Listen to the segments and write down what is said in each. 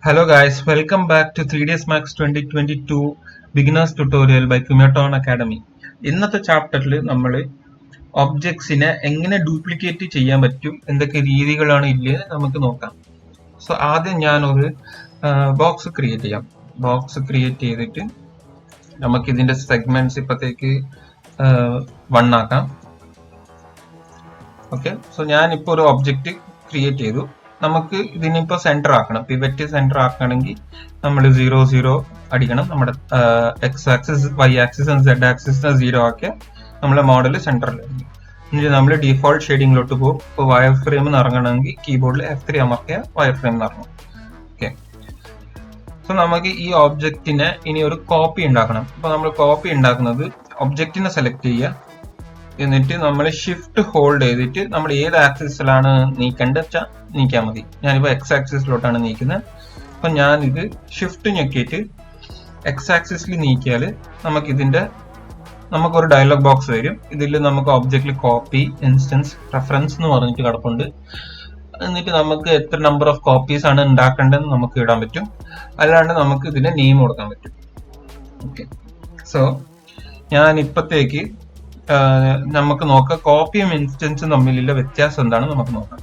Hello guys, welcome back to 3ds Max 2022 Beginners Tutorial by Kumaton Academy. ഇന്നത്തെ ചാപ്റ്ററിൽ നമ്മൾ ഒബ്ജക്ട്സിനെ എങ്ങനെ ഡ്യൂപ്ലിക്കേറ്റ് ചെയ്യാൻ പറ്റും, എന്തൊക്കെ രീതികളാണ് ഇല്ലേ നമുക്ക് നോക്കാം. സോ ആദ്യം ഞാൻ ഒരു ബോക്സ് ക്രിയേറ്റ് ചെയ്യാം. ബോക്സ് ക്രിയേറ്റ് ചെയ്തിട്ട് നമുക്ക് ഇതിന്റെ സെഗ്മെന്റ്സ് ഇപ്പത്തേക്ക് 1 ആക്കാം. ഓക്കെ, സോ ഞാൻ ഇപ്പോൾ ഒരു ഒബ്ജക്റ്റ് ക്രിയേറ്റ് ചെയ്തു. നമുക്ക് ഇതിനിപ്പോ സെന്റർ ആക്കണം. പിവറ്റ് സെന്റർ ആക്കണമെങ്കിൽ നമ്മൾ 0 0 അടിക്കണം. നമ്മുടെ X axis, Y axis, Z axis 0 ആക്കിയ നമ്മളെ മോഡൽ സെന്ററിൽ. എന്നിട്ട് നമ്മൾ ഡിഫോൾട്ട് ഷെയ്ഡിങ്ങിലോട്ട് പോകും. ഇപ്പോൾ വയർ ഫ്രെയിം ഇറങ്ങണമെങ്കിൽ കീബോർഡിൽ F3 അമർത്തിയ വയർ ഫ്രെയിം ഇറങ്ങും. ഓക്കെ, സോ നമുക്ക് ഈ ഒബ്ജക്റ്റിനെ ഇനി ഒരു കോപ്പി ഉണ്ടാക്കണം. അപ്പൊ നമ്മൾ കോപ്പി ഉണ്ടാക്കുന്നത് ഒബ്ജക്റ്റിനെ സെലക്ട് ചെയ്യുക, എന്നിട്ട് നമ്മൾ ഷിഫ്റ്റ് ഹോൾഡ് ചെയ്തിട്ട് നമ്മൾ ഏത് ആക്സിസിലാണ് നീക്കേണ്ടത് വെച്ചാൽ നീക്കാൻ മതി. ഞാനിപ്പോൾ എക്സ് ആക്സിസിലോട്ടാണ് നീക്കുന്നത്. അപ്പൊ ഞാൻ ഇത് ഷിഫ്റ്റ് ഞെക്കിയിട്ട് എക്സ് ആക്സിസിൽ നീക്കിയാൽ നമുക്കൊരു ഡയലോഗ് ബോക്സ് വരും. ഇതിൽ നമുക്ക് ഒബ്ജക്റ്റിൽ കോപ്പി, ഇൻസ്റ്റൻസ്, റെഫറൻസ് എന്ന് പറഞ്ഞിട്ട് കിടപ്പുണ്ട്. എന്നിട്ട് നമുക്ക് എത്ര നമ്പർ ഓഫ് കോപ്പീസ് ആണ് ഉണ്ടാക്കേണ്ടതെന്ന് നമുക്ക് ഇടാൻ പറ്റും. അല്ലാണ്ട് നമുക്ക് ഇതിന് നെയിം കൊടുക്കാൻ പറ്റും. ഓക്കെ, സോ ഞാൻ ഇപ്പത്തേക്ക് നമുക്ക് നോക്കാം കോപ്പിയും ഇൻസ്റ്റൻസും തമ്മിലുള്ള വ്യത്യാസം എന്താണ് നമുക്ക് നോക്കാം.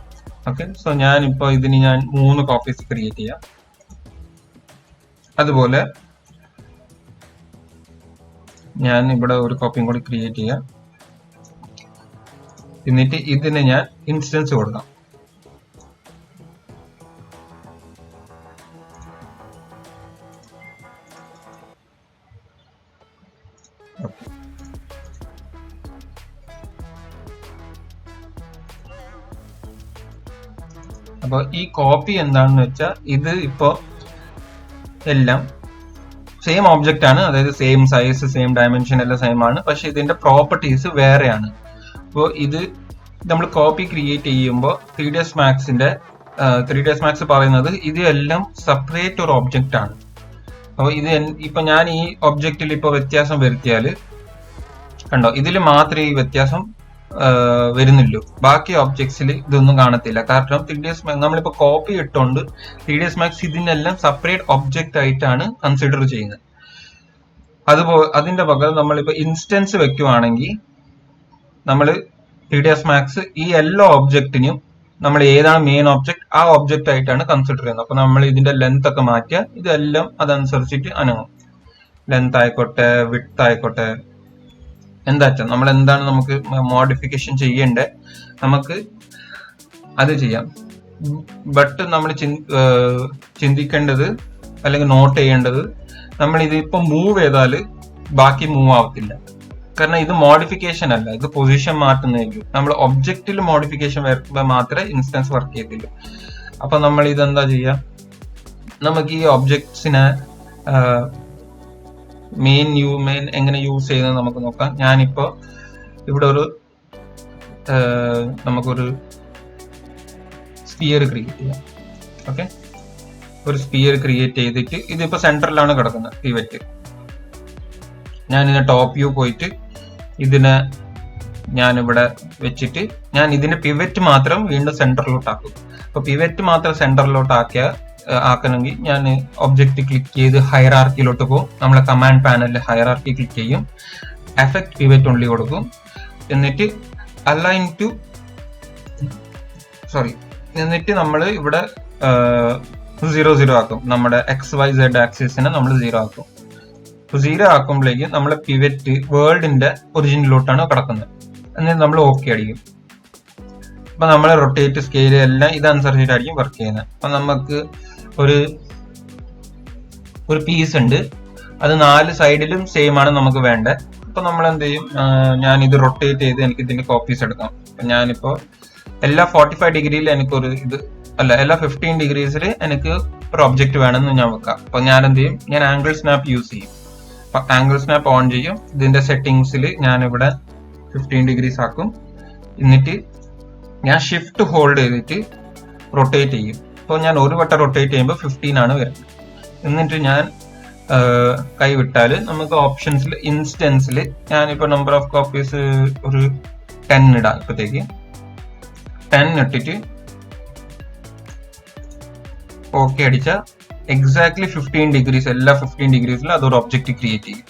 ഓക്കെ, സോ ഞാനിപ്പോ ഇതിന് 3 കോപ്പീസ് ക്രിയേറ്റ് ചെയ്യാം. അതുപോലെ ഞാൻ ഇവിടെ ഒരു കോപ്പിയും കൂടി ക്രിയേറ്റ് ചെയ്യാം. എന്നിട്ട് ഇതിന് ഞാൻ ഇൻസ്റ്റൻസ് കൊടുക്കാം. അപ്പൊ ഈ കോപ്പി എന്താണെന്ന് വെച്ചാൽ ഇത് ഇപ്പോ എല്ലാം സെയിം ഒബ്ജക്റ്റ് ആണ്, അതായത് സെയിം സൈസ്, സെയിം ഡയമെൻഷൻ എല്ലാം സെയിം ആണ്. പക്ഷെ ഇതിന്റെ പ്രോപ്പർട്ടീസ് വേറെയാണ്. അപ്പോൾ ഇത് നമ്മൾ കോപ്പി ക്രിയേറ്റ് ചെയ്യുമ്പോൾ 3ds Max പറയുന്നത് ഇതെല്ലാം സെപ്പറേറ്റ് ഒരു ഒബ്ജക്റ്റ് ആണ്. അപ്പോൾ ഇത് ഇപ്പൊ ഞാൻ ഈ ഒബ്ജക്റ്റിൽ ഇപ്പൊ വ്യത്യാസം വരുത്തിയാൽ കണ്ടോ, ഇതിൽ മാത്രമേ ഈ വ്യത്യാസം വരുന്നുള്ളൂ. ബാക്കി ഒബ്ജക്ട്സിൽ ഇതൊന്നും കാണത്തില്ല. കാരണം 3ds Max നമ്മളിപ്പോ കോപ്പി ഇട്ടുകൊണ്ട് 3ds Max ഇതിനെല്ലാം സെപ്പറേറ്റ് ഒബ്ജക്റ്റ് ആയിട്ടാണ് കൺസിഡർ ചെയ്യുന്നത്. അതുപോലെ അതിന്റെ പകരം നമ്മളിപ്പോ ഇൻസ്റ്റൻസ് വെക്കുവാണെങ്കിൽ നമ്മൾ 3ds Max ഈ എല്ലാ ഒബ്ജക്റ്റിനും നമ്മൾ ഏതാണ് മെയിൻ ഒബ്ജക്ട് ആ ഒബ്ജക്റ്റ് ആയിട്ടാണ് കൺസിഡർ ചെയ്യുന്നത്. അപ്പൊ നമ്മൾ ഇതിന്റെ ലെങ്ത് ഒക്കെ മാറ്റിയാൽ ഇതെല്ലാം അതനുസരിച്ചിട്ട് അനങ്ങും. ലെങ്ത് ആയിക്കോട്ടെ, വിഡ്ത്ത് ആയിക്കോട്ടെ, എന്താച്ചാ നമ്മൾ എന്താണ് നമുക്ക് മോഡിഫിക്കേഷൻ ചെയ്യേണ്ടത് നമുക്ക് അത് ചെയ്യാം. ബട്ട് നമ്മൾ ചിന്തിക്കേണ്ടത് അല്ലെങ്കിൽ നോട്ട് ചെയ്യേണ്ടത്, നമ്മൾ ഇതിപ്പോ മൂവ് ചെയ്താൽ ബാക്കി മൂവ് ആവത്തില്ല. കാരണം ഇത് മോഡിഫിക്കേഷൻ അല്ല, ഇത് പൊസിഷൻ മാറ്റുന്നതായിരിക്കും. നമ്മൾ ഒബ്ജക്റ്റിൽ മോഡിഫിക്കേഷൻ വരുമ്പോൾ മാത്രമേ ഇൻസ്റ്റൻസ് വർക്ക് ചെയ്യത്തില്ല. അപ്പൊ നമ്മൾ ഇതെന്താ ചെയ്യാം, നമുക്ക് ഈ ഒബ്ജക്ട്സിനെ മെയിൻ എങ്ങനെ യൂസ് ചെയ്യുന്നത് നമുക്ക് നോക്കാം. ഞാനിപ്പോ ഇവിടെ നമുക്കൊരു സ്പിയർ ക്രിയേറ്റ് ചെയ്യാം. ഓക്കെ, ഒരു സ്പിയർ ക്രിയേറ്റ് ചെയ്തിട്ട് ഇതിപ്പോ സെന്ററിലാണ് കിടക്കുന്നത് പിവറ്റ്. ഞാൻ ഇതിന്റെ ടോപ്പ് വ്യൂ പോയിട്ട് ഇതിനെ ഞാനിവിടെ വെച്ചിട്ട് ഞാൻ ഇതിന്റെ പിവറ്റ് മാത്രം വീണ്ടും സെന്ററിലോട്ടാക്കും. അപ്പൊ പിവറ്റ് മാത്രം സെന്ററിലോട്ട് ആക്കണമെങ്കിൽ ഞാൻ ഒബ്ജക്റ്റ് ക്ലിക്ക് ചെയ്ത് ഹൈറാർക്കിയിലോട്ട് പോകും. നമ്മളെ കമാൻഡ് പാനലിൽ ഹൈറാർക്കി ക്ലിക്ക് ചെയ്യും, എഫക്ട് പിവറ്റ് ഓൺലി കൊടുക്കും. എന്നിട്ട് എന്നിട്ട് നമ്മൾ ഇവിടെ 0 0 ആക്കും. നമ്മുടെ XYZ ആക്സിസിനെ നമ്മൾ 0 ആക്കും. 0 ആക്കുമ്പോഴേക്കും നമ്മളെ പിവറ്റ് വേൾഡിന്റെ ഒറിജിനിലോട്ടാണ് കിടക്കുന്നത്. എന്നിട്ട് നമ്മൾ ഓക്കെ അടിക്കും. അപ്പൊ നമ്മളെ റൊട്ടേറ്റ്, സ്കെയില് എല്ലാം ഇതനുസരിച്ചിട്ടായിരിക്കും വർക്ക് ചെയ്യുന്നത്. അപ്പൊ നമുക്ക് ഒരു പീസ് ഉണ്ട്, അത് 4 സൈഡിലും സെയിം ആണ് നമുക്ക് വേണ്ടത്. അപ്പൊ നമ്മൾ എന്ത് ചെയ്യും, ഞാൻ ഇത് റൊട്ടേറ്റ് ചെയ്ത് എനിക്ക് ഇതിന്റെ കോപ്പീസ് എടുക്കാം. അപ്പൊ ഞാനിപ്പോ എല്ലാ 45 ഡിഗ്രിയിൽ എനിക്കൊരു എല്ലാ 15 ഡിഗ്രീസിൽ എനിക്ക് ഒരു ഒബ്ജക്റ്റ് വേണമെന്ന് ഞാൻ വെക്കാം. അപ്പൊ ഞാൻ എന്ത് ചെയ്യും, ഞാൻ ആംഗിൾ സ്നാപ്പ് യൂസ് ചെയ്യും. അപ്പൊ ആംഗിൾ സ്നാപ്പ് ഓൺ ചെയ്യും. ഇതിന്റെ സെറ്റിംഗ്സിൽ ഞാൻ ഇവിടെ 15 ഡിഗ്രീസ് ആക്കും. എന്നിട്ട് ഞാൻ ഷിഫ്റ്റ് ഹോൾഡ് ചെയ്തിട്ട് റൊട്ടേറ്റ് ചെയ്യും. അപ്പോൾ ഞാൻ ഒരു വട്ടം റൊട്ടേറ്റ് ചെയ്യുമ്പോൾ 15 ആണ് വരുന്നത്. എന്നിട്ട് ഞാൻ കൈവിട്ടാൽ നമുക്ക് ഓപ്ഷൻസിൽ ഇൻസ്റ്റൻസിൽ ഞാനിപ്പോൾ നമ്പർ ഓഫ് കോപ്പീസ് ഒരു 10 ഇടാം. ഇപ്പോഴത്തേക്ക് 10 ഇട്ടിട്ട് ഓക്കെ അടിച്ച എക്സാക്ട്ലി 15 ഡിഗ്രീസ്, എല്ലാ 15 ഡിഗ്രീസിലും അതൊരു ഒബ്ജക്റ്റ് ക്രിയേറ്റ് ചെയ്യും.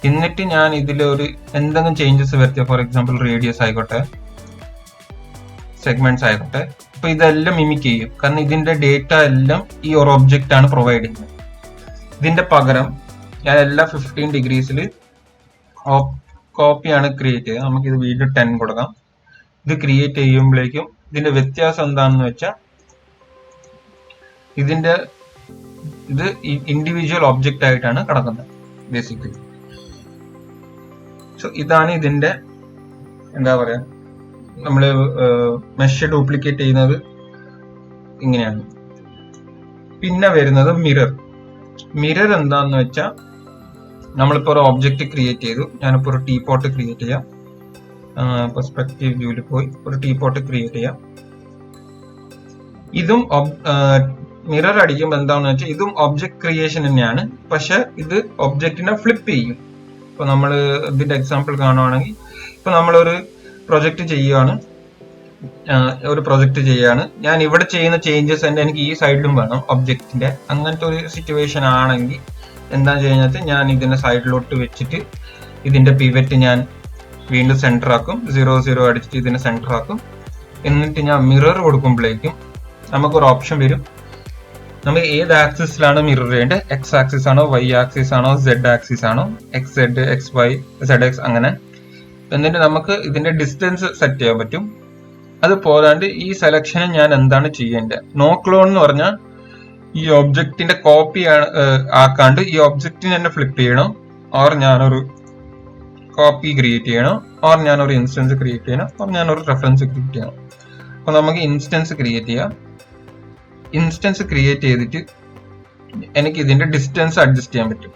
എന്നിട്ട് ഞാൻ ഇതിൽ ഒരു എന്തെങ്കിലും ചേഞ്ചസ് വരുത്തിയ, ഫോർ എക്സാമ്പിൾ റേഡിയസ് ആയിക്കോട്ടെ, സെഗ്മെന്റ്സ് ആയിക്കോട്ടെ, അപ്പൊ ഇതെല്ലാം മിമിക് ചെയ്യും. കാരണം ഇതിന്റെ ഡേറ്റ എല്ലാം ഈ ഒരു ഒബ്ജക്റ്റ് ആണ് പ്രൊവൈഡ് ചെയ്യുന്നത്. ഇതിന്റെ പകരം ഞാൻ എല്ലാ 15 ഡിഗ്രീസിൽ കോപ്പിയാണ് ക്രിയേറ്റ് ചെയ്യുക. നമുക്ക് ഇത് വീണ്ടും 10 കൊടുക്കാം. ഇത് ക്രിയേറ്റ് ചെയ്യുമ്പോഴേക്കും ഇതിന്റെ വ്യത്യാസം എന്താണെന്ന് വെച്ചാൽ ഇത് ഇൻഡിവിജ്വൽ ഒബ്ജക്റ്റ് ആയിട്ടാണ് കിടക്കുന്നത് ബേസിക്കലി. സോ ഇതാണ് ഇതിന്റെ എന്താ പറയാ, നമ്മള് മെഷ് ഡ്യൂപ്ലിക്കേറ്റ് ചെയ്യുന്നത് ഇങ്ങനെയാണ്. പിന്നെ വരുന്നത് മിറർ എന്താന്ന് വെച്ചാൽ, നമ്മളിപ്പോ ഒരു ഒബ്ജക്റ്റ് ക്രിയേറ്റ് ചെയ്തു. ഞാനിപ്പോ ഒരു ടീപോട്ട് ക്രിയേറ്റ് ചെയ്യാം. പെർസ്പെക്റ്റീവ് വ്യൂവിൽ പോയി ഒരു ടീപോട്ട് ക്രിയേറ്റ് ചെയ്യാം. ഇതും മിറർ അടിക്കുമ്പോൾ എന്താണെന്ന് വെച്ചാൽ ഇതും ഒബ്ജക്ട് ക്രിയേഷൻ തന്നെയാണ്, പക്ഷെ ഇത് ഒബ്ജക്റ്റിനെ ഫ്ലിപ്പ് ചെയ്യും. ഇപ്പൊ നമ്മൾ ഇതിന്റെ എക്സാമ്പിൾ കാണുവാണെങ്കിൽ, ഇപ്പൊ നമ്മളൊരു പ്രൊജക്ട് ചെയ്യുകയാണ്, ഞാൻ ഇവിടെ ചെയ്യുന്ന ചേഞ്ചസ് തന്നെ എനിക്ക് ഈ സൈഡിലും വേണം ഒബ്ജക്റ്റിന്റെ. അങ്ങനത്തെ ഒരു സിറ്റുവേഷൻ ആണെങ്കിൽ എന്താ ചെയ്യുന്നത്, ഞാൻ ഇതിന്റെ സൈഡിലോട്ട് വെച്ചിട്ട് ഇതിന്റെ പിവറ്റ് ഞാൻ വീണ്ടും സെന്റർ ആക്കും, 0 0 അടിച്ചിട്ട് ഇതിനെ സെന്റർ ആക്കും. എന്നിട്ട് ഞാൻ മിറർ കൊടുക്കുമ്പോഴേക്കും നമുക്കൊരു ഓപ്ഷൻ വരും. നമ്മൾ ഏത് ആക്സിസിലാണ് മിറർ ചെയ്യേണ്ടത്, എക്സ് ആക്സിസ് ആണോ, വൈ ആക്സിസ് ആണോ, സെഡ് ആക്സിസ് ആണോ, X Z, X Y, Z X, അങ്ങനെ. എന്നിട്ട് നമുക്ക് ഇതിന്റെ ഡിസ്റ്റൻസ് സെറ്റ് ചെയ്യാൻ പറ്റും. അത് പോരാണ്ട് ഈ സെലക്ഷന് ഞാൻ എന്താണ് ചെയ്യേണ്ടത്, നോ ക്ലോൺ എന്ന് പറഞ്ഞാൽ ഈ ഒബ്ജക്റ്റിന്റെ കോപ്പി ആക്കാണ്ട് ഈ ഒബ്ജക്റ്റിനെ തന്നെ ഫ്ലിപ്പ് ചെയ്യണം, ഓർ ഞാനൊരു കോപ്പി ക്രിയേറ്റ് ചെയ്യണം, ഓർ ഞാനൊരു ഇൻസ്റ്റൻസ് ക്രിയേറ്റ് ചെയ്യണം, ഓർ ഞാനൊരു റെഫറൻസ് ക്രിയേറ്റ് ചെയ്യണം. അപ്പൊ നമുക്ക് ഇൻസ്റ്റൻസ് ക്രിയേറ്റ് ചെയ്യാം. ഇൻസ്റ്റൻസ് ക്രിയേറ്റ് ചെയ്തിട്ട് എനിക്ക് ഇതിന്റെ ഡിസ്റ്റൻസ് അഡ്ജസ്റ്റ് ചെയ്യാൻ പറ്റും.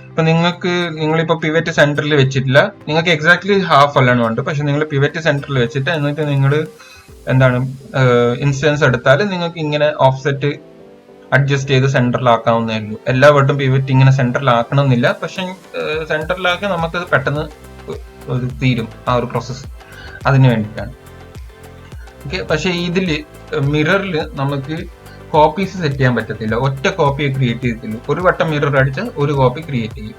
ഇപ്പൊ നിങ്ങളിപ്പോ പിവറ്റ് സെന്ററിൽ വെച്ചിട്ടില്ല, നിങ്ങൾക്ക് എക്സാക്ട്ലി ഹാഫ് അല്ലാണ് വേണ്ടത്, പക്ഷെ നിങ്ങൾ പിവറ്റ് സെന്ററിൽ വെച്ചിട്ട് എന്നിട്ട് നിങ്ങൾ എന്താണ് ഇൻസ്റ്റൻസ് എടുത്താൽ നിങ്ങൾക്ക് ഇങ്ങനെ ഓഫ്സെറ്റ് അഡ്ജസ്റ്റ് ചെയ്ത് സെന്ററിലാക്കാവുന്നേ ഉള്ളൂ. എല്ലാ വട്ടം പിവറ്റ് ഇങ്ങനെ സെന്ററിലാക്കണമെന്നില്ല, പക്ഷെ സെന്ററിലാക്കി നമുക്കത് പെട്ടെന്ന് തീരും ആ ഒരു പ്രോസസ്സ്, അതിന് വേണ്ടിയിട്ടാണ്. ഓക്കെ, പക്ഷെ ഇതില് മിററിൽ നമുക്ക് കോപ്പീസ് സെറ്റ് ചെയ്യാൻ പറ്റത്തില്ല, ഒറ്റ കോപ്പി ക്രിയേറ്റ് ചെയ്തിട്ടില്ല. ഒരു വട്ടം മിറർ അടിച്ചാൽ ഒരു കോപ്പി ക്രിയേറ്റ് ചെയ്യും.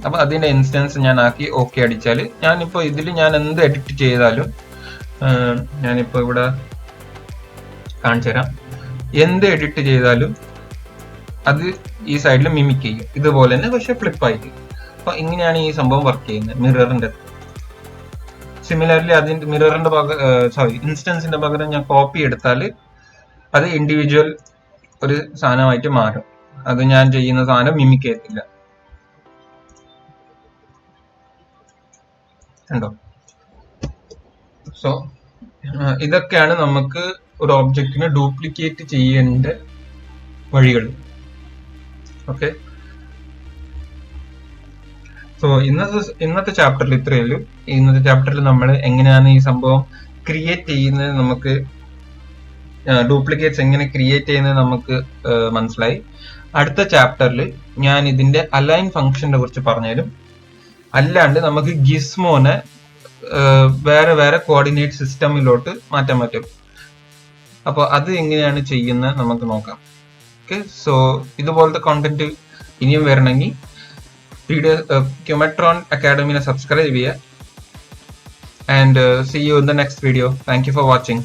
അപ്പൊ അതിന്റെ ഇൻസ്റ്റൻസ് ഞാൻ ആക്കി ഓക്കെ അടിച്ചാൽ, ഞാനിപ്പോ ഇതിൽ ഞാൻ എന്ത് എഡിറ്റ് ചെയ്താലും, ഞാനിപ്പോ ഇവിടെ കാണിച്ചു തരാം, എന്ത് എഡിറ്റ് ചെയ്താലും അത് ഈ സൈഡിൽ മിമിക് ചെയ്യും ഇതുപോലെ തന്നെ, പക്ഷെ ഫ്ലിപ്പ് ആയിട്ട്. അപ്പൊ ഇങ്ങനെയാണ് ഈ സംഭവം വർക്ക് ചെയ്യുന്നത് മിററിന്റെ. സിമിലർലി അതിന്റെ മിററിന്റെ ഇൻസ്റ്റൻസിന്റെ പകരം ഞാൻ കോപ്പി എടുത്താൽ അത് ഇൻഡിവിജ്വൽ ഒരു സാധനമായിട്ട് മാറും. അത് ഞാൻ ചെയ്യുന്ന സാധനം മിമിക് ചെയ്യത്തില്ല. കണ്ടോ? സോ ഇതൊക്കെയാണ് നമുക്ക് ഒരു ഒബ്ജക്റ്റിനെ ഡ്യൂപ്ലിക്കേറ്റ് ചെയ്യേണ്ട വഴികൾ. ഓക്കെ, സോ ഇന്നത്തെ ചാപ്റ്ററിൽ ഇത്രയേ ഉള്ളൂ. ഇന്നത്തെ ചാപ്റ്ററിൽ നമ്മൾ എങ്ങനെയാണ് ഈ സംഭവം ക്രിയേറ്റ് ചെയ്യുന്നത്, നമുക്ക് ഡ്യൂപ്ലിക്കേറ്റ്സ് എങ്ങനെ ക്രിയേറ്റ് ചെയ്യുന്നത് നമുക്ക് മനസ്സിലായി. അടുത്ത ചാപ്റ്ററിൽ ഞാൻ ഇതിന്റെ അലൈൻ ഫംഗ്ഷനെ കുറിച്ച് പറഞ്ഞുതരും. അല്ലാണ്ട് നമുക്ക് ഗിസ്മോനെ വേറെ വേറെ കോർഡിനേറ്റ് സിസ്റ്റമിലോട്ട് മാറ്റാൻ പറ്റും. അപ്പോൾ അത് എങ്ങനെയാണ് ചെയ്യുന്നത് നമുക്ക് നോക്കാം. ഓക്കെ, സോ ഇതുപോലത്തെ കോണ്ടന്റ് ഇനിയും വരണമെങ്കിൽ ക്യുമെട്രോൺ അക്കാഡമിനെ സബ്സ്ക്രൈബ് ചെയ്യുക. And see you in the next video. Thank you for watching.